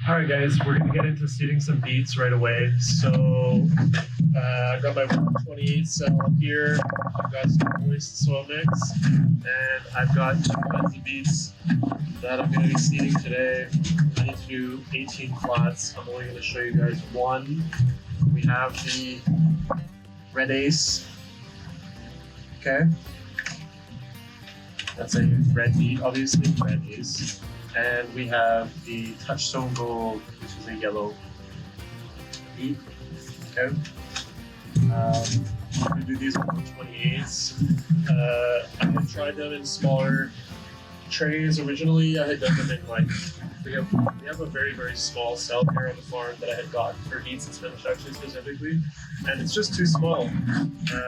All right, guys, we're gonna get into seeding some beets right away. So I got my 128 cell here. I've got some moist soil mix, and I've got 2 kinds of beets that I'm gonna be seeding today. I need to do 18 flats. I'm only gonna show you guys one. We have the Red Ace. Okay, that's a red beet, obviously, Red Ace. And we have the Touchstone Gold, which is a yellow beet. Okay. I'm gonna do these with 128s. I had tried them in smaller trays originally. I had done them in like we have a very, very small cell here on the farm that I had gotten for beets and spinach actually specifically, and it's just too small.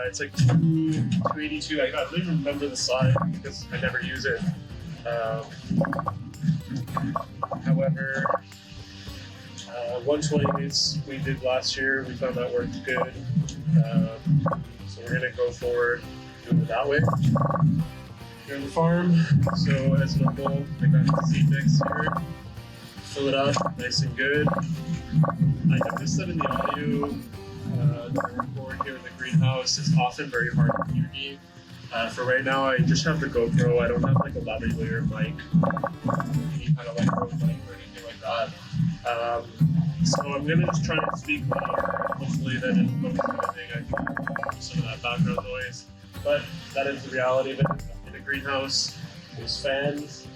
It's like 282. I don't even remember the size because I never use it. However, 128s we did last year. We found that worked good. So we're gonna go forward doing it that way here on the farm. So as normal, I got the seed mix here. Fill it up nice and good. I noticed that in the audio that I record here in the greenhouse, it's often very hard to hear me. For right now, I just have the GoPro. I don't have like a lavalier mic, any kind of like Rode mic or anything like that. So I'm gonna just try to speak louder. Hopefully that isn't anything. I can remove some of that background noise. But that is the reality of it. In a greenhouse, there's fans,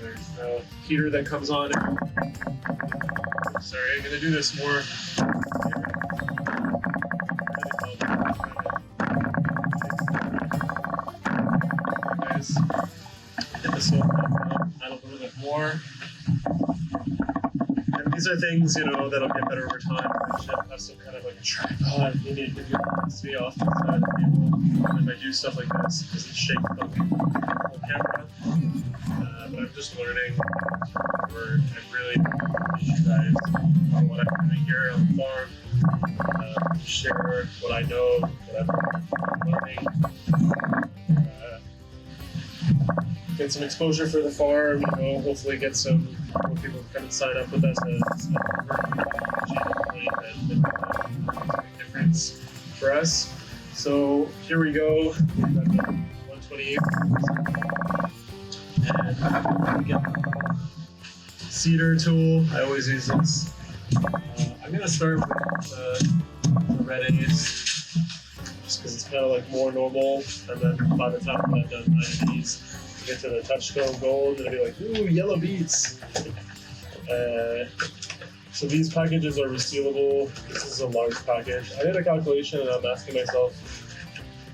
there's a heater that comes on. Sorry, I'm gonna do this more. Hit the soil up, add a little bit more. And these are things, that'll get better over time. I should have some kind of like a tripod. Maybe it gets me off the side of the table if I do stuff like this because it's shaped the whole camera. But I'm just learning. I really appreciate you guys on what I'm doing here on the farm. Share what I know, what I'm learning. Get some exposure for the farm, hopefully get some more people to come and sign up with us as a difference for us. So here we go. We've got the 128. And we get the seeder tool. I always use this. I'm gonna start with the Red Ace, just because it's kind of like more normal. And then by the time I'm done 9 of these, get to the Touchstone Gold and be like, ooh, yellow beets. So these packages are resealable. This is a large package. I did a calculation and I'm asking myself,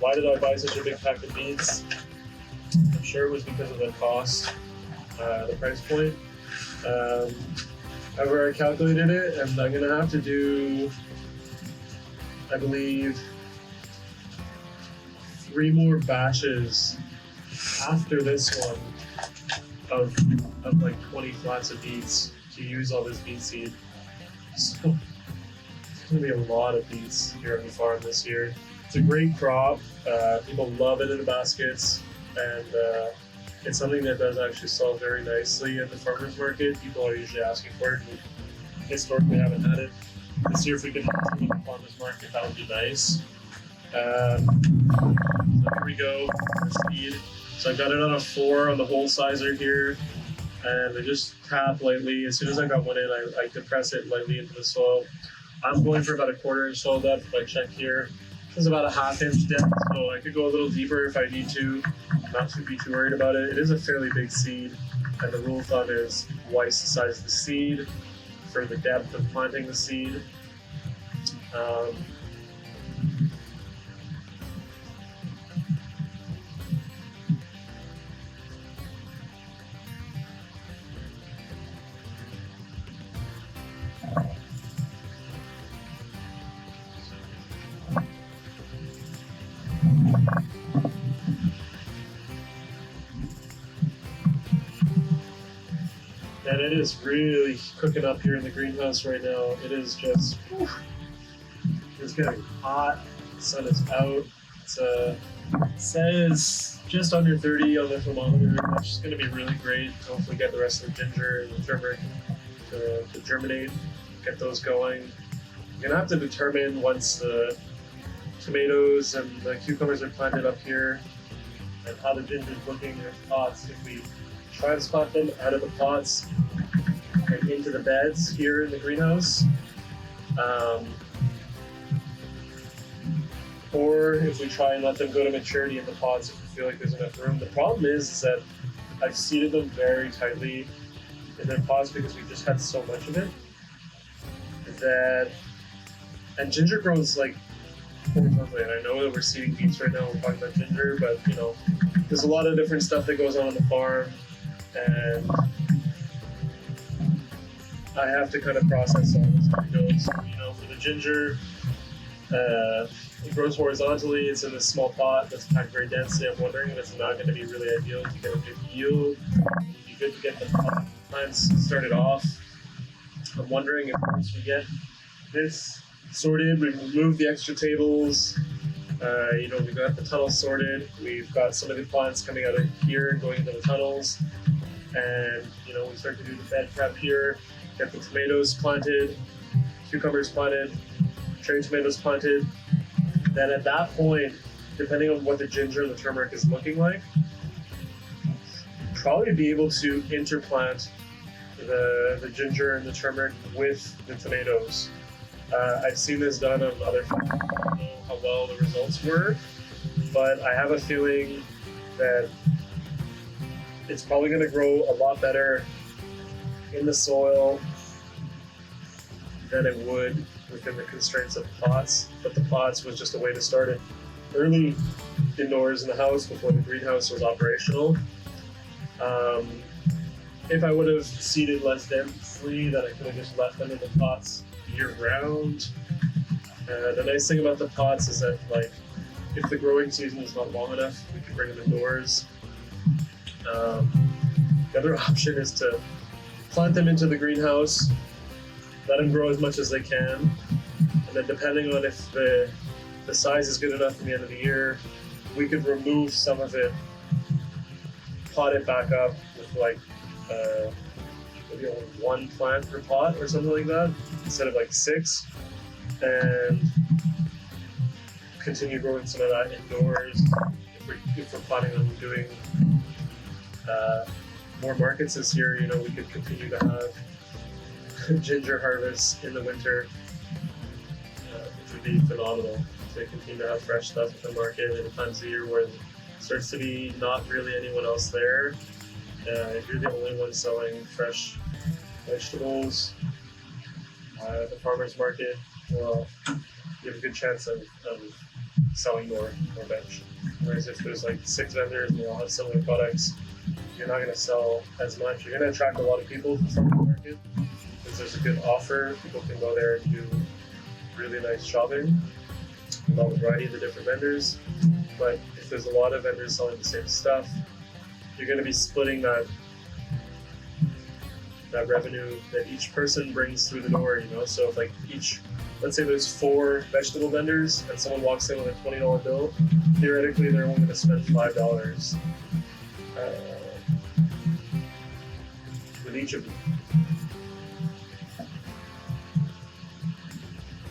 why did I buy such a big pack of beets? I'm sure it was because of the cost, the price point. However, I calculated it and I'm gonna have to do, I believe, 3 more batches after this one of like 20 flats of beets to use all this beet seed. So it's gonna be a lot of beets here on the farm this year. It's a great crop. People love it in the baskets, and it's something that does actually sell very nicely at the farmers market. People are usually asking for it. We historically haven't had it. This year, if we can have it at the farmers market, that would be nice. So here we go, the seed. So I got it on a 4 on the hole sizer here, and I just tap lightly. As soon as I got one in, I depress it lightly into the soil. I'm going for about a 1/4 inch soil depth. If I check here, this is about a 1/2 inch depth, so I could go a little deeper if I need to, not to be too worried about it. It is a fairly big seed, and the rule of thumb is twice the size of the seed for the depth of planting the seed. And it is really cooking up here in the greenhouse right now. It is just, it's getting hot. The sun is out. It says just under 30 on the thermometer, which is going to be really great. Hopefully get the rest of the ginger and the turmeric to germinate, get those going. You're gonna have to determine once the tomatoes and the cucumbers are planted up here and how the ginger's looking in their pots. If we transplant them out of the pots and into the beds here in the greenhouse, or if we try and let them go to maturity in the pots if we feel like there's enough room. The problem is that I've seeded them very tightly in their pots because we just had so much of it. And ginger grows like 4 tons away. And I know that we're seeding beets right now, we're talking about ginger, but there's a lot of different stuff that goes on the farm, and I have to kind of process all this as it goes. For the ginger, it grows horizontally. It's in this small pot that's packed very densely. I'm wondering if it's not going to be really ideal to get a good yield. It would be good to get the plants started off. I'm wondering if once we get this sorted, we remove the extra tables. We've got the tunnels sorted. We've got some of the plants coming out of here and going into the tunnels, and we start to do the bed prep here. Get the tomatoes planted, cucumbers planted, cherry tomatoes planted. Then at that point, depending on what the ginger and the turmeric is looking like, probably be able to interplant the ginger and the turmeric with the tomatoes. I've seen this done on other farms. I don't know how well the results were, but I have a feeling that it's probably going to grow a lot better in the soil than it would within the constraints of the pots. But the pots was just a way to start it early indoors in the house before the greenhouse was operational. If I would have seeded less densely, then I could have just left them in the pots year round. The nice thing about the pots is that, if the growing season is not long enough, we can bring them indoors. The other option is to plant them into the greenhouse, let them grow as much as they can, and then depending on if the size is good enough at the end of the year, we could remove some of it, pot it back up with maybe only 1 plant per pot or something like that, instead of 6, and continue growing some of that indoors. If we're planning on doing more markets this year, we could continue to have ginger harvests in the winter, which would be phenomenal to continue to have fresh stuff at the market at times of the year where it starts to be not really anyone else there. If you're the only one selling fresh vegetables at the farmer's market, well, you have a good chance of selling more veg. Whereas if there's 6 vendors and they all have similar products, you're not going to sell as much. You're going to attract a lot of people to the farmer's market because there's a good offer. People can go there and do really nice shopping with all the variety of the different vendors. But if there's a lot of vendors selling the same stuff, you're going to be splitting that revenue that each person brings through the door, So if let's say there's 4 vegetable vendors and someone walks in with a $20 bill, theoretically they're only going to spend $5 with each of them.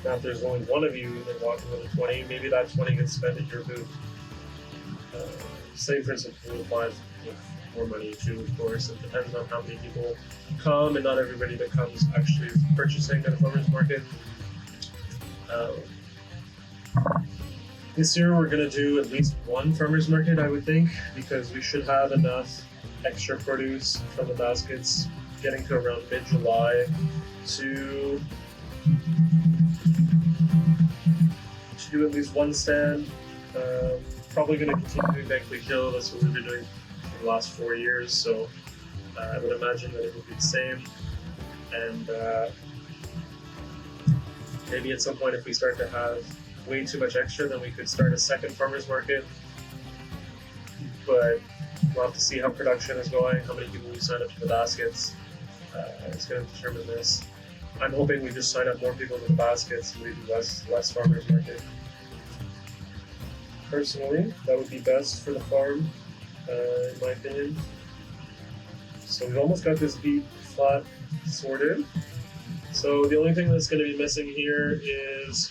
Now if there's only one of you that walks in with a 20, maybe that 20 gets spent at your booth. Same principle applies with more money too, of course. It depends on how many people come, and not everybody that comes actually is purchasing at a farmer's market. This year we're going to do at least 1 farmer's market, I would think, because we should have enough extra produce from the baskets getting to around mid-July to do at least 1 stand. Probably going to continue doing Thankfully Kill. That's what we've been doing for the last 4 years, so I would imagine that it will be the same. And maybe at some point, if we start to have way too much extra, then we could start a second farmer's market. But we'll have to see how production is going, how many people we sign up to the baskets. It's going to determine this. I'm hoping we just sign up more people to the baskets and we do less farmer's market. Personally, that would be best for the farm, in my opinion. So we've almost got this beet flat sorted. So the only thing that's going to be missing here is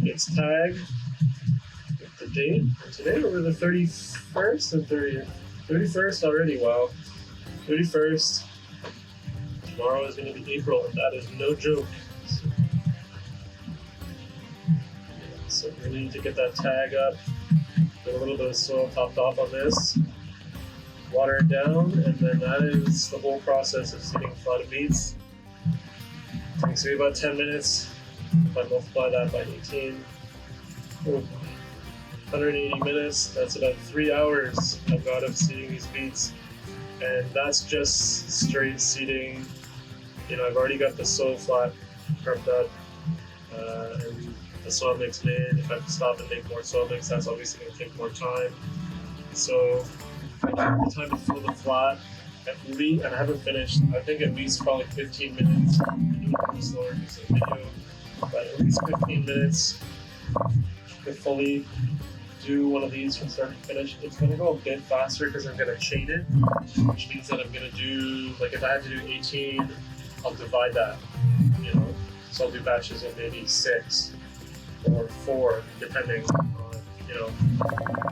its tag with the date. And today we're the 31st and 30th. 31st already, wow. 31st. Tomorrow is going to be April, and that is no joke. So we need to get that tag up, get a little bit of soil topped off on this, water it down, and then that is the whole process of seeding flatted beets. Takes me about 10 minutes. If I multiply that by 18, 180 minutes, that's about 3 hours I've got of seeding these beets. And that's just straight seeding. You know, I've already got the soil flat prepped up, and the soil mix made. If I have to stop and make more soil mix, that's obviously going to take more time. So I took the time to fill the flat at least, and I haven't finished. I think at least probably 15 minutes. I'm doing a little slower because of the video, but at least 15 minutes to fully do one of these from start to finish. It's going to go a bit faster because I'm going to chain it, which means that I'm going to do, like if I had to do 18, I'll divide that, you know. So I'll do batches of maybe 6 or 4, depending on, you know,